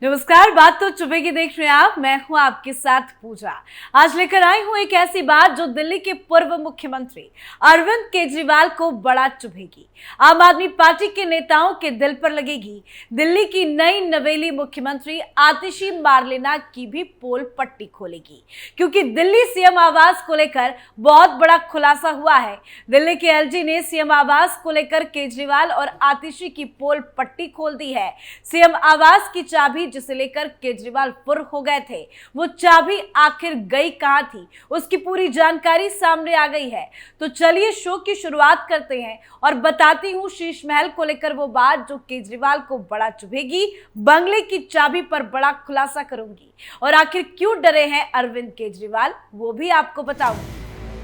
नमस्कार, बात तो चुभेगी देख रहे हैं आप। मैं हूं आपके साथ पूजा। आज लेकर आई हूं एक ऐसी बात जो दिल्ली के पूर्व मुख्यमंत्री अरविंद केजरीवाल को बड़ा चुभेगी। आम आदमी पार्टी के नेताओं के दिल पर लगेगी। दिल्ली की नई नवेली मुख्यमंत्री आतिशी मार्लेना की भी पोल पट्टी खोलेगी, क्योंकि दिल्ली सीएम आवास को लेकर बहुत बड़ा खुलासा हुआ है। दिल्ली के एलजी ने सीएम आवास को लेकर केजरीवाल और आतिशी की पोल पट्टी खोल दी है। सीएम आवास की चाबी जिसे लेकर केजरीवाल फुर हो गए थे, वो चाबी आखिर गई कहां थी, उसकी पूरी जानकारी सामने आ गई है। तो चलिए शो की शुरुआत करते हैं और बताती हूं शीश महल को लेकर वो बात जो केजरीवाल को बड़ा चुभेगी। बंगले की चाबी पर बड़ा खुलासा करूंगी और आखिर क्यों डरे हैं अरविंद केजरीवाल, वो भी आपको बताऊंगी।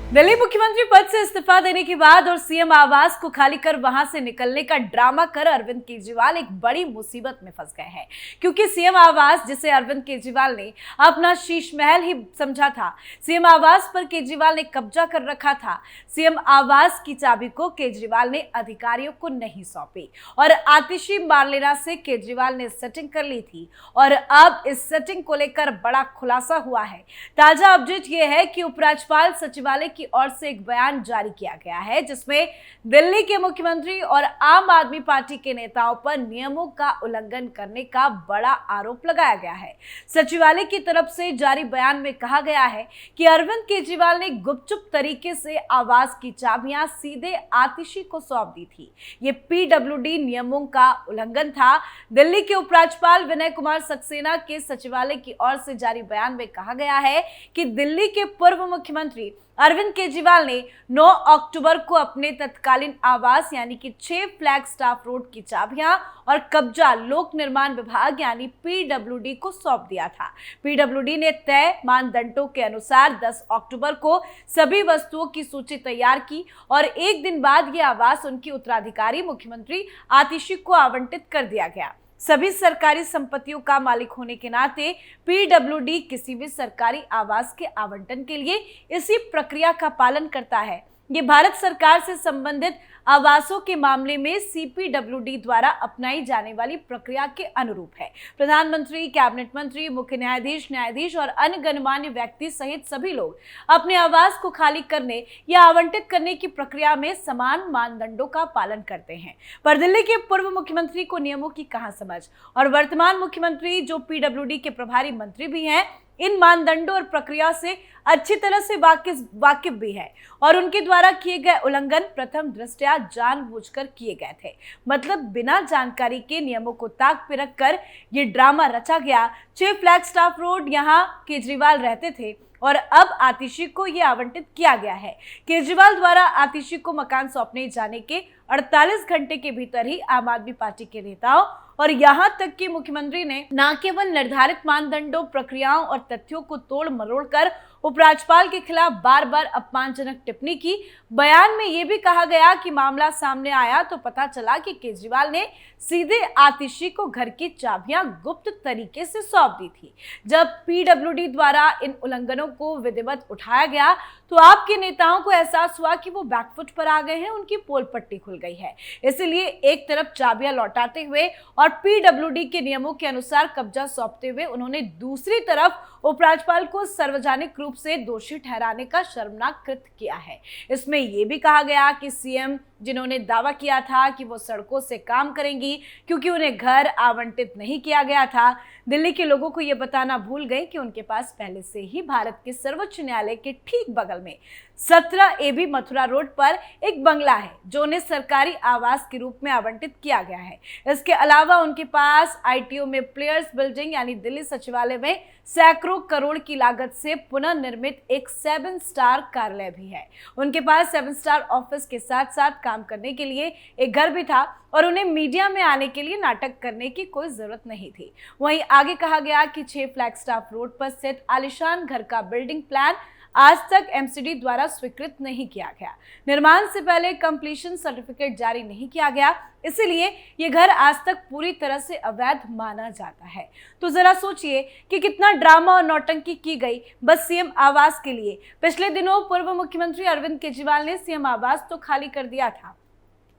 दिल्ली मुख्यमंत्री पद से इस्तीफा देने के बाद और सीएम आवास को खाली कर वहां से निकलने का ड्रामा कर अरविंद केजरीवाल एक बड़ी मुसीबत में फंस गए हैं, क्योंकि सीएम आवास जिसे अरविंद केजरीवाल ने अपना शीश महल ही समझा था, सीएम आवास पर केजरीवाल ने कब्जा कर रखा था। सीएम आवास की चाबी को केजरीवाल ने अधिकारियों को नहीं सौंपी और आतिशी मार्लेना से केजरीवाल ने सेटिंग कर ली थी और अब इस सेटिंग को लेकर बड़ा खुलासा हुआ है। ताजा अपडेट यह है कि उपराज्यपाल सचिवालय की ओर से एक बयान जारी किया गया है, जिसमें दिल्ली के मुख्यमंत्री और आम आदमी पार्टी के नेताओं पर नियमों का उल्लंघन करने का बड़ा आरोप लगाया गया है। सचिवालय की तरफ से जारी बयान में कहा गया है कि अरविंद केजरीवाल ने गुपचुप तरीके से आवास की चाबियां सीधे आतिशी को सौंप दी थी। ये पीडब्ल्यूडी नियमों का उल्लंघन था। दिल्ली के उपराज्यपाल विनय कुमार सक्सेना के सचिवालय की ओर से जारी बयान में कहा गया है कि दिल्ली के पूर्व मुख्यमंत्री अरविंद केजरीवाल ने 9 अक्टूबर को अपने तत्कालीन आवास यानी कि 6 फ्लैग स्टाफ रोड की चाबियां और कब्जा लोक निर्माण विभाग यानी पीडब्ल्यूडी को सौंप दिया था। पीडब्ल्यूडी ने तय मानदंडों के अनुसार 10 अक्टूबर को सभी वस्तुओं की सूची तैयार की और एक दिन बाद यह आवास उनकी उत्तराधिकारी मुख्यमंत्री आतिशी को आवंटित कर दिया गया। सभी सरकारी संपत्तियों का मालिक होने के नाते पीडब्ल्यूडी किसी भी सरकारी आवास के आवंटन के लिए इसी प्रक्रिया का पालन करता है। ये भारत सरकार से संबंधित आवासों के मामले में सीपीडब्ल्यूडी द्वारा अपनाई जाने वाली प्रक्रिया के अनुरूप है। प्रधानमंत्री, कैबिनेट मंत्री, मुख्य न्यायाधीश, न्यायाधीश और अन्य गणमान्य व्यक्ति सहित सभी लोग अपने आवास को खाली करने या आवंटित करने की प्रक्रिया में समान मानदंडों का पालन करते हैं। पर दिल्ली के पूर्व मुख्यमंत्री को नियमों की कहां समझ, और वर्तमान मुख्यमंत्री जो पीडब्ल्यूडी के प्रभारी मंत्री भी हैं, इन मानदंडों और प्रक्रिया से अच्छी तरह से वाकिफ भी है और उनके द्वारा किए गए उल्लंघन प्रथम दृष्टया जानबूझकर किए गए थे। मतलब बिना जानकारी के नियमों को ताक पे रखकर ये ड्रामा रचा गया। 6 फ्लैग स्टाफ रोड यहाँ केजरीवाल रहते थे और अब आतिशी को यह आवंटित किया गया है। केजरीवाल द्वारा आतिशी को मकान सौंपने जाने के 48 घंटे के भीतर ही आम आदमी पार्टी के नेताओं और यहां तक कि मुख्यमंत्री ने न केवल निर्धारित मानदंडों, प्रक्रियाओं और तथ्यों को तोड़ मरोड़ कर उपराज्यपाल के खिलाफ बार बार अपमानजनक टिप्पणी की। बयान में यह भी कहा गया कि मामला सामने आया तो पता चला कि केजरीवाल ने सीधे आतिशी को घर की चाबियां गुप्त तरीके से सौंप दी थी। जब पीडब्ल्यूडी द्वारा इन उल्लंघनों को विधिवत उठाया गया तो आपके नेताओं को एहसास हुआ कि वो बैकफुट पर आ गए हैं, उनकी पोल पट्टी खुल गई है। इसलिए एक तरफ चाबियां लौटाते हुए और पीडब्ल्यूडी के नियमों के अनुसार कब्जा सौंपते हुए उन्होंने दूसरी तरफ उपराज्यपाल को सार्वजनिक रूप से दोषी ठहराने का शर्मनाक कृत्य किया है। इसमें यह भी कहा गया कि सीएम जिन्होंने दावा किया था कि वो सड़कों से काम करेंगी क्योंकि उन्हें घर आवंटित नहीं किया गया था, दिल्ली के लोगों को यह बताना भूल गए कि उनके पास पहले से ही भारत के सर्वोच्च न्यायालय के ठीक बगल में 17 AB मथुरा रोड पर एक बंगला है जो उन्हें सरकारी आवास के रूप में आवंटित किया गया है। इसके अलावा उनके पास आईटीओ में प्लेयर्स बिल्डिंग यानी दिल्ली सचिवालय में सैकड़ों करोड़ की लागत से पुनर्निर्मित एक 7 स्टार कार्यालय भी है। उनके पास 7 स्टार ऑफिस के साथ साथ काम करने के लिए एक घर भी था और उन्हें मीडिया में आने के लिए नाटक करने की कोई जरूरत नहीं थी। वहीं आगे कहा गया कि 6 फ्लैग स्टाफ रोड पर स्थित आलीशान घर का बिल्डिंग प्लान आज तक एमसीडी द्वारा स्वीकृत नहीं किया गया। निर्माण से पहले कंप्लीशन सर्टिफिकेट जारी नहीं किया गया, इसलिए ये घर आज तक पूरी तरह से अवैध माना जाता है। तो जरा सोचिए कि कितना ड्रामा और नौटंकी की गई बस सीएम आवास के लिए। पिछले दिनों पूर्व मुख्यमंत्री अरविंद केजरीवाल ने सीएम आवास तो खाली कर दिया था,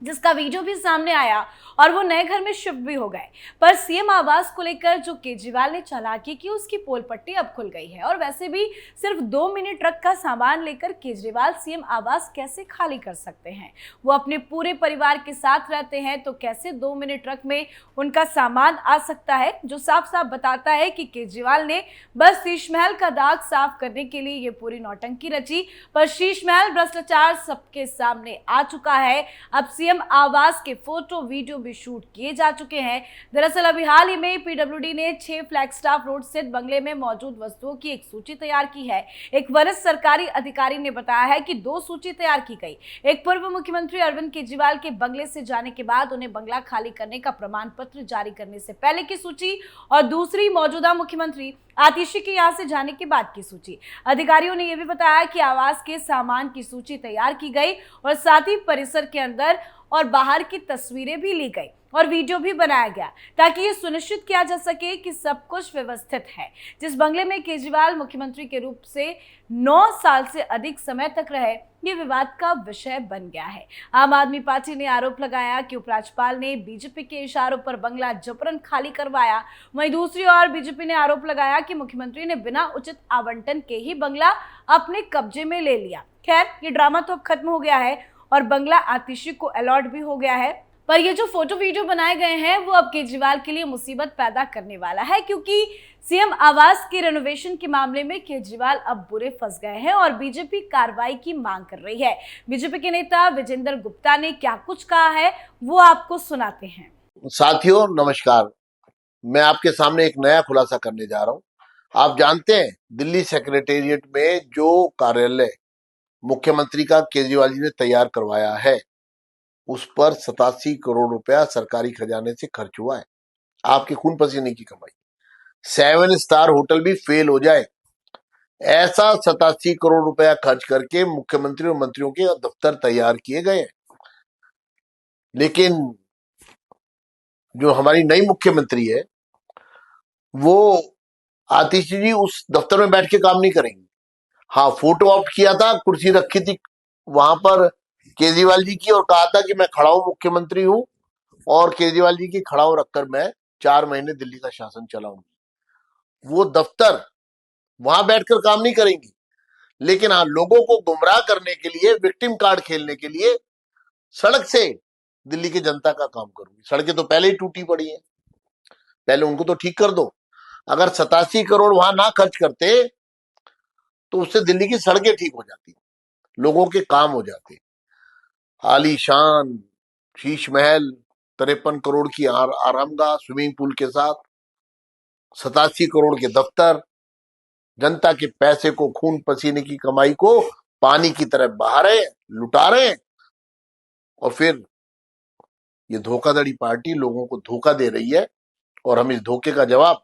जिसका वीडियो भी सामने आया और वो नए घर में शिफ्ट भी हो गए। पर सीएम आवास को लेकर जो केजरीवाल ने चालाकी की, उसकी पोल पट्टी अब खुल गई है। और वैसे भी सिर्फ 2 मिनी ट्रक का सामान लेकर केजरीवाल सीएम आवास कैसे खाली कर सकते हैं? वो अपने पूरे परिवार के साथ रहते हैं, तो कैसे 2 मिनी ट्रक में उनका सामान आ सकता है? जो साफ साफ बताता है कि केजरीवाल ने बस शीश महल का दाग साफ करने के लिए ये पूरी नौटंकी रची। पर शीश महल भ्रष्टाचार सबके सामने आ चुका है। अब सीएम आवास के फोटो वीडियो भी शूट किए जा चुके हैं। दरअसल अभी हाल ही में पीडब्ल्यूडी ने 6 फ्लैगस्टाफ रोड स्थित बंगले में मौजूद वस्तुओं की एक सूची तैयार की है। एक वरिष्ठ सरकारी अधिकारी ने बताया है कि 2 सूची तैयार की गई। एक पूर्व मुख्यमंत्री अरविंद केजरीवाल के बंगले से जाने के बाद उन्हें बंगला खाली करने का प्रमाण पत्र जारी करने से पहले की सूची, और दूसरी मौजूदा मुख्यमंत्री आतिशी के यहाँ से जाने के बाद की सूची। अधिकारियों ने यह भी बताया कि आवास के सामान की सूची तैयार की गई और साथ ही परिसर के अंदर और बाहर की तस्वीरें भी ली गई और वीडियो भी बनाया गया, ताकि ये सुनिश्चित किया जा सके कि सब कुछ व्यवस्थित है। जिस बंगले में केजरीवाल मुख्यमंत्री के रूप से 9 साल से अधिक समय तक रहे, ये विवाद का विषय बन गया है। आम आदमी पार्टी ने आरोप लगाया कि उपराज्यपाल ने बीजेपी के इशारों पर बंगला जबरन खाली करवाया। वहीं दूसरी ओर बीजेपी ने आरोप लगाया कि मुख्यमंत्री ने बिना उचित आवंटन के ही बंगला अपने कब्जे में ले लिया। खैर, ये ड्रामा तो अब खत्म हो गया है और बंगला आतिशी को अलॉट भी हो गया है। पर ये जो फोटो वीडियो बनाए गए हैं, वो अब केजरीवाल के लिए मुसीबत पैदा करने वाला है, क्योंकि सीएम आवास के रेनोवेशन के मामले में केजरीवाल अब बुरे फंस गए हैं और बीजेपी कार्रवाई की मांग कर रही है। बीजेपी के नेता विजेंद्र गुप्ता ने क्या कुछ कहा है, वो आपको सुनाते हैं। साथियों नमस्कार, मैं आपके सामने एक नया खुलासा करने जा रहा हूं। आप जानते हैं, दिल्ली सेक्रेटेरिएट में जो कार्यालय मुख्यमंत्री का केजरीवाल जी ने तैयार करवाया है, उस पर 87 करोड़ रुपया सरकारी खजाने से खर्च हुआ है। आपके खून पसीने की कमाई। 7 स्टार होटल भी फेल हो जाए, ऐसा 87 करोड़ रुपया खर्च करके मुख्यमंत्री और मंत्रियों के दफ्तर तैयार किए गए हैं। लेकिन जो हमारी नई मुख्यमंत्री है, वो आतिशी जी उस दफ्तर में बैठ के काम नहीं करेंगी। हाँ, फोटो ऑप्ट किया था, कुर्सी रखी थी वहां पर केजरीवाल जी की और कहा था कि मैं खड़ा हूं, मुख्यमंत्री हूं, और केजरीवाल जी की खड़ा हो रखकर मैं 4 महीने दिल्ली का शासन चलाऊंगी। वो दफ्तर वहां बैठकर काम नहीं करेंगी, लेकिन हाँ, लोगों को गुमराह करने के लिए, विक्टिम कार्ड खेलने के लिए सड़क से दिल्ली की जनता का काम करूंगी। सड़कें तो पहले ही टूटी पड़ी हैं, पहले उनको तो ठीक कर दो। अगर 87 करोड़ वहां ना खर्च करते तो उससे दिल्ली की सड़कें ठीक हो जाती, लोगों के काम हो जाते। आलीशान शीश महल, 53 करोड़ की आरामगाह स्विमिंग पूल के साथ, 87 करोड़ के दफ्तर, जनता के पैसे को, खून पसीने की कमाई को पानी की तरह बहा रहे, लुटा रहे हैं। और फिर ये धोखाधड़ी पार्टी लोगों को धोखा दे रही है और हम इस धोखे का जवाब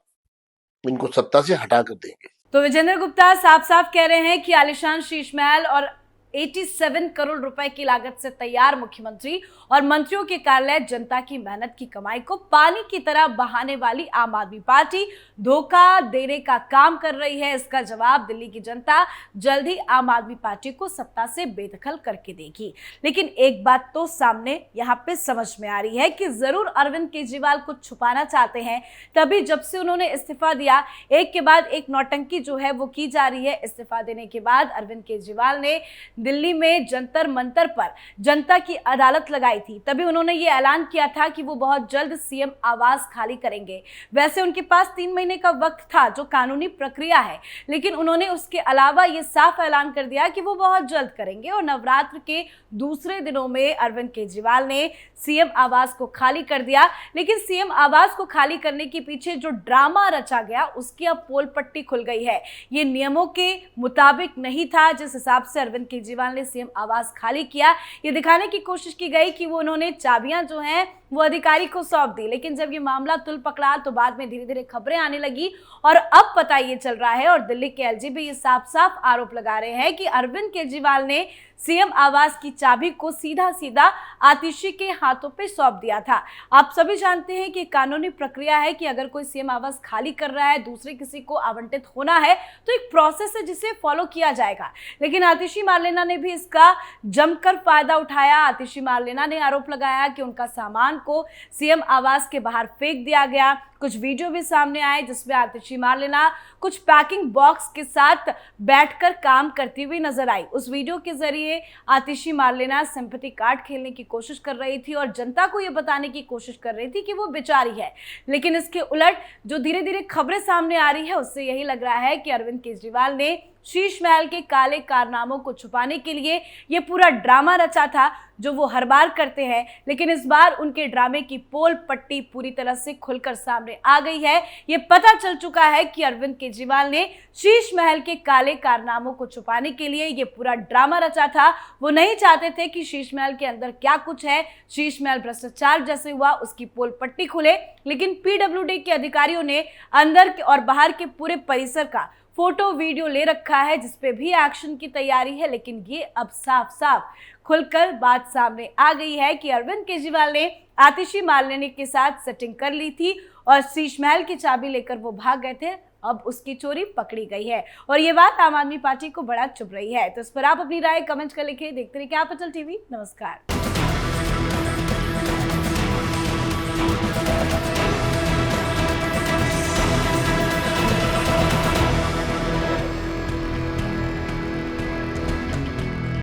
इनको सत्ता से हटा कर देंगे। तो विजेंद्र गुप्ता साफ साफ कह रहे हैं कि आलिशान शीश महल और 87 करोड़ रुपए की लागत से तैयार मुख्यमंत्री और मंत्रियों के कार्यालय जनता की मेहनत की कमाई को पानी की तरह बहाने वाली आम आदमी पार्टी धोखा देने का काम कर रही है। इसका जवाब दिल्ली की जनता जल्द ही आम आदमी पार्टी को सत्ता से बेदखल करके देगी। लेकिन एक बात तो सामने यहाँ पे समझ में आ रही है कि जरूर अरविंद केजरीवाल कुछ छुपाना चाहते हैं, तभी जब से उन्होंने इस्तीफा दिया, एक के बाद एक नौटंकी जो है वो की जा रही है। इस्तीफा देने के बाद अरविंद केजरीवाल ने दिल्ली में जंतर मंतर पर जनता की अदालत लगाई थी। तभी उन्होंने ये ऐलान किया था कि वो बहुत जल्द सीएम आवास खाली करेंगे। वैसे उनके पास 3 महीने का वक्त था, जो कानूनी प्रक्रिया है, लेकिन उन्होंने उसके अलावा ये साफ ऐलान कर दिया कि वो बहुत जल्द करेंगे। और नवरात्र के दूसरे दिनों में अरविंद केजरीवाल ने सीएम आवास को खाली कर दिया। लेकिन सीएम आवास को खाली करने के पीछे जो ड्रामा रचा गया, उसकी अब पोल पट्टी खुल गई है। ये नियमों के मुताबिक नहीं था जिस हिसाब से अरविंद केजरीवाल ने सीएम आवास खाली किया। ये दिखाने की कोशिश की गई कि वो उन्होंने चाबियां जो हैं वो अधिकारी को सौंप दी। लेकिन जब ये मामला तुल पकड़ा तो बाद में धीरे धीरे खबरें आने लगी और अब पता ये चल रहा है और दिल्ली के एलजी भी ये साफ साफ आरोप लगा रहे हैं कि अरविंद केजरीवाल ने सीएम आवास की चाबी को सीधा सीधा आतिशी के हाथों पे सौंप दिया था। आप सभी जानते हैं कि कानूनी प्रक्रिया है कि अगर कोई सीएम आवास खाली कर रहा है, दूसरे किसी को आवंटित होना है, तो एक प्रोसेस है जिसे फॉलो किया जाएगा। लेकिन आतिशी मारलेना ने भी इसका जमकर फायदा उठाया। आतिशी मारलेना ने आरोप लगाया कि उनका सामान को सीएम आवास के बाहर फेंक दिया गया। कुछ वीडियो भी सामने आए जिसमें आतिशी मारलेना कुछ पैकिंग बॉक्स के साथ बैठकर काम करती हुई नजर आई। उस वीडियो के जरिए आतिशी मारलेना सिंपैथी कार्ड खेलने की कोशिश कर रही थी और जनता को यह बताने की कोशिश कर रही थी कि वो बेचारी है। लेकिन इसके उलट जो धीरे धीरे खबरें सामने आ रही है उससे यही लग रहा है कि अरविंद केजरीवाल ने शीश महल के काले कारनामों को छुपाने के लिए ये पूरा ड्रामा रचा था जो वो हर बार करते हैं। लेकिन इस बार उनके ड्रामे की पोल पट्टी पूरी तरह से खुलकर सामने आ गई है। ये पता चल चुका है कि अरविंद केजरीवाल ने शीश महल के काले कारनामों को छुपाने के लिए ये पूरा ड्रामा रचा था। वो नहीं चाहते थे कि शीश महल के अंदर क्या कुछ है, शीश महल भ्रष्टाचार जैसे हुआ उसकी पोल पट्टी खुले। लेकिन पीडब्ल्यूडी के अधिकारियों ने अंदर और बाहर के पूरे परिसर का फोटो वीडियो ले रखा है जिसपे भी एक्शन की तैयारी है। लेकिन ये अब साफ साफ खुलकर बात सामने आ गई है कि अरविंद केजरीवाल ने आतिशी मारलेना के साथ सेटिंग कर ली थी और शीश महल की चाबी लेकर वो भाग गए थे। अब उसकी चोरी पकड़ी गई है और ये बात आम आदमी पार्टी को बड़ा चुभ रही है। तो इस पर आप अपनी राय कमेंट कर लिखिए। देखते रहिए कैपिटल टीवी। नमस्कार।